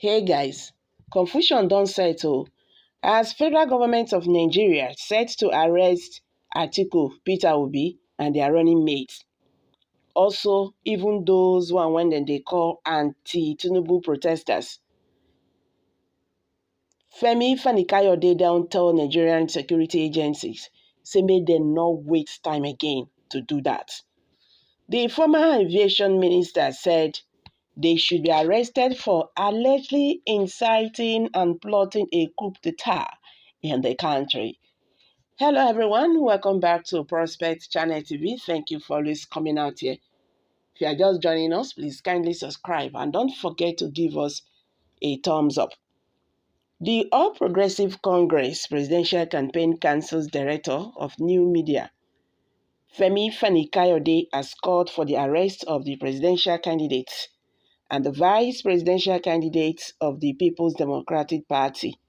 Hey guys, confusion don settle as federal government of Nigeria set to arrest Atiku, Peter Obi and their running mates. Also, even those when dem dey call anti-Tinubu protesters. Femi Fani-Kayode don tell Nigerian security agencies say make dem no waste time again to do that. The former aviation minister said they should be arrested for allegedly inciting and plotting a coup d'etat in the country. Hello everyone, welcome back to Prospect Channel TV. Thank you for always coming out here. If you are just joining us, please kindly subscribe and don't forget to give us a thumbs up. The All Progressive Congress Presidential Campaign Council's Director of New Media, Femi Fani-Kayode, has called for the arrest of the presidential candidates and the vice presidential candidates of the People's Democratic Party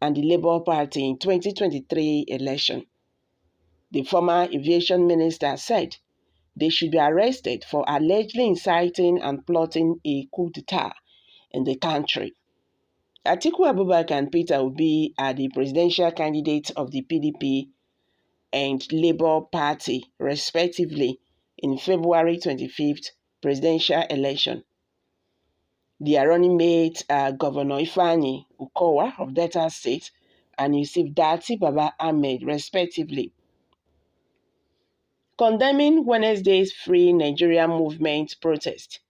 and the Labour Party in 2023 election. The former aviation minister said they should be arrested for allegedly inciting and plotting a coup d'etat in the country. Atiku Abubakar and Peter Obi are the presidential candidates of the PDP and Labour Party, respectively, in February 25th presidential election. Their running mates are Governor Ifeanyi Ukowa of Delta State and Yusuf Dati Baba Ahmed, respectively. Condemning Wednesday's Free Nigeria Movement protest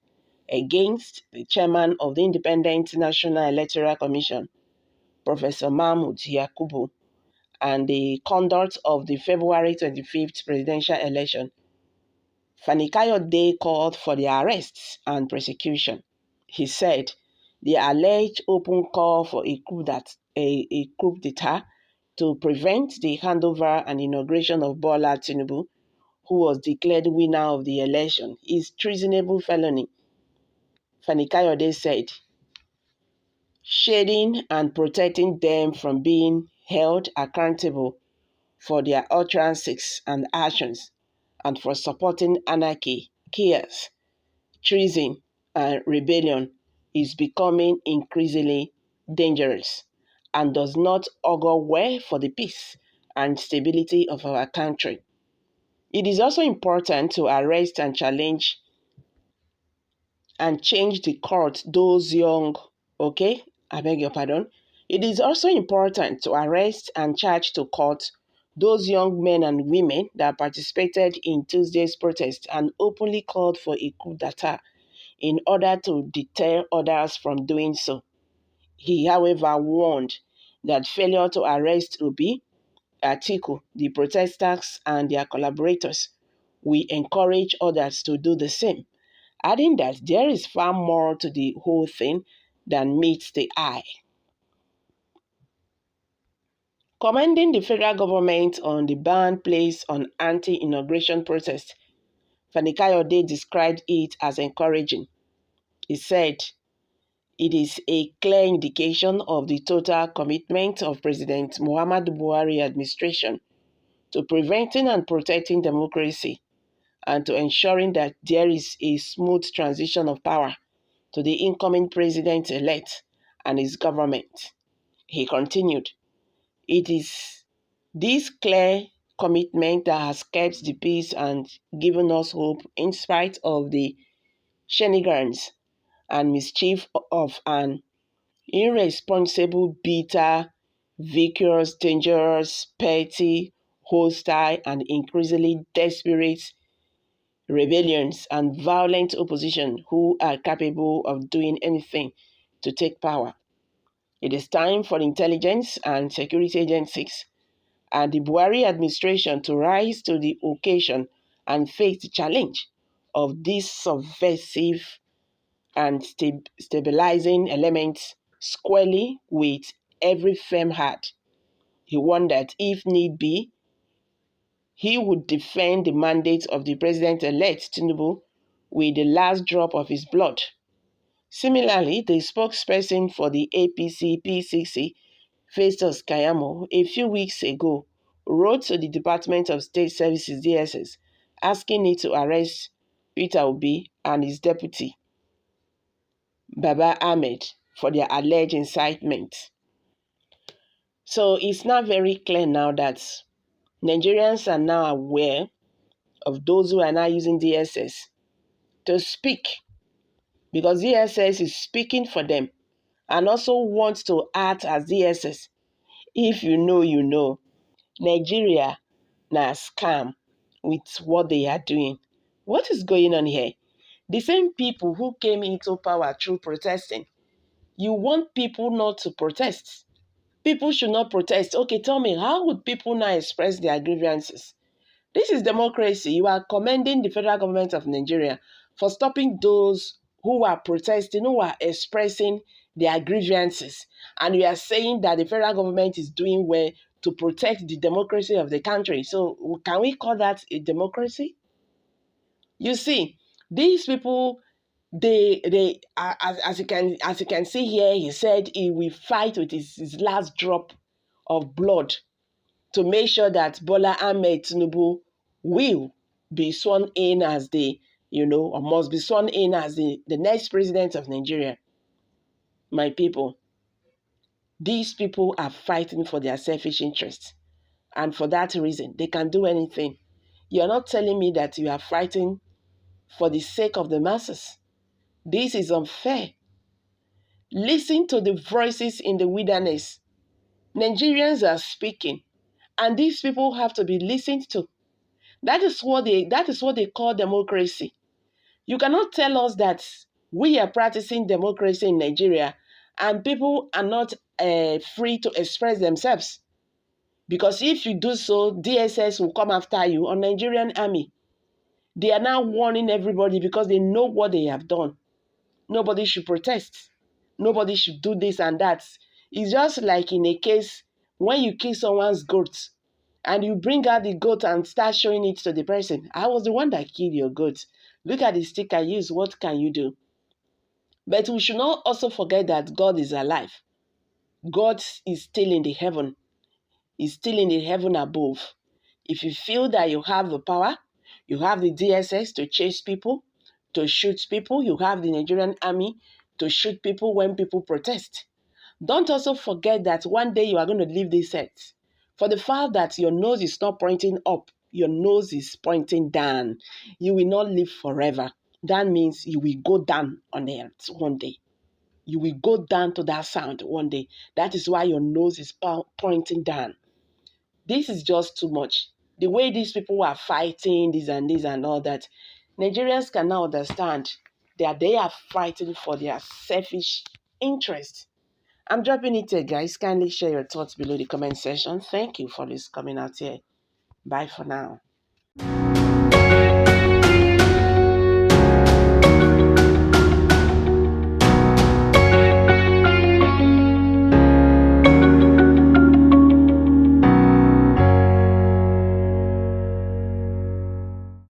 against the chairman of the Independent National Electoral Commission, Professor Mahmood Yakubu, and the conduct of the February 25th presidential election, Fani-Kayode called for the arrests and prosecution. He said the alleged open call for a coup d'etat to prevent the handover and inauguration of Bola Tinubu, who was declared winner of the election, is treasonable felony. Fani-Kayode said, shading and protecting them from being held accountable for their utterances and actions and for supporting anarchy, chaos, treason, and rebellion is becoming increasingly dangerous and does not augur well for the peace and stability of our country. It is also important to arrest and change the court those young, I beg your pardon. It is also important to arrest and charge to court those young men and women that participated in Tuesday's protest and openly called for a coup d'etat in order to deter others from doing so. He, however, warned that failure to arrest Obi, Atiku, the protesters, and their collaborators will encourage others to do the same, adding that there is far more to the whole thing than meets the eye. Commending the federal government on the ban placed on anti-inauguration protests, Fani-Kayode described it as encouraging. He said, it is a clear indication of the total commitment of President Muhammadu Buhari administration to preventing and protecting democracy and to ensuring that there is a smooth transition of power to the incoming president-elect and his government. He continued, it is this clear commitment that has kept the peace and given us hope in spite of the shenanigans and mischief of an irresponsible, bitter, vicious, dangerous, petty, hostile, and increasingly desperate rebellions and violent opposition who are capable of doing anything to take power. It is time for intelligence and security agencies and the Buhari administration to rise to the occasion and face the challenge of these subversive and stabilizing elements squarely with every firm heart. He warned that if need be, he would defend the mandate of the president-elect Tinubu with the last drop of his blood. Similarly, the spokesperson for the APC-PCC, Festus Kayamo, a few weeks ago, wrote to the Department of State Services DSS asking it to arrest Peter Obi and his deputy, Baba Ahmed, for their alleged incitement. So it's not very clear now that Nigerians are now aware of those who are now using DSS to speak, because DSS is speaking for them and also wants to act as DSS. If you know, you know. Nigeria na scam with what they are doing. What is going on here? The same people who came into power through protesting, you want people not to protest. People should not protest. Okay, tell me, how would people now express their grievances? This is democracy. You are commending the federal government of Nigeria for stopping those who are protesting, who are expressing their grievances. And you are saying that the federal government is doing well to protect the democracy of the country. So can we call that a democracy? You see, these people, as you can see here, he said he will fight with his last drop of blood to make sure that Bola Ahmed Tinubu will be sworn in as or must be sworn in as the next president of Nigeria. My people, these people are fighting for their selfish interests. And for that reason, they can do anything. You're not telling me that you are fighting for the sake of the masses. This is unfair. Listen to the voices in the wilderness. Nigerians are speaking, and these people have to be listened to. That is what they call democracy. You cannot tell us that we are practicing democracy in Nigeria and people are not free to express themselves. Because if you do so, DSS will come after you, or Nigerian army. They are now warning everybody because they know what they have done. Nobody should protest. Nobody should do this and that. It's just like in a case when you kill someone's goat and you bring out the goat and start showing it to the person. I was the one that killed your goat. Look at the stick I used. What can you do? But we should not also forget that God is alive. God is still in the heaven. He's still in the heaven above. If you feel that you have the power, you have the DSS to chase people, to shoot people, you have the Nigerian army to shoot people when people protest. Don't also forget that one day you are going to leave this earth. For the fact that your nose is not pointing up, your nose is pointing down. You will not live forever. That means you will go down on the earth one day. You will go down to that sound one day. That is why your nose is pointing down. This is just too much. The way these people are fighting this and all that, Nigerians can now understand that they are fighting for their selfish interests. I'm dropping it here, guys. Kindly share your thoughts below the comment section. Thank you for this coming out here. Bye for now.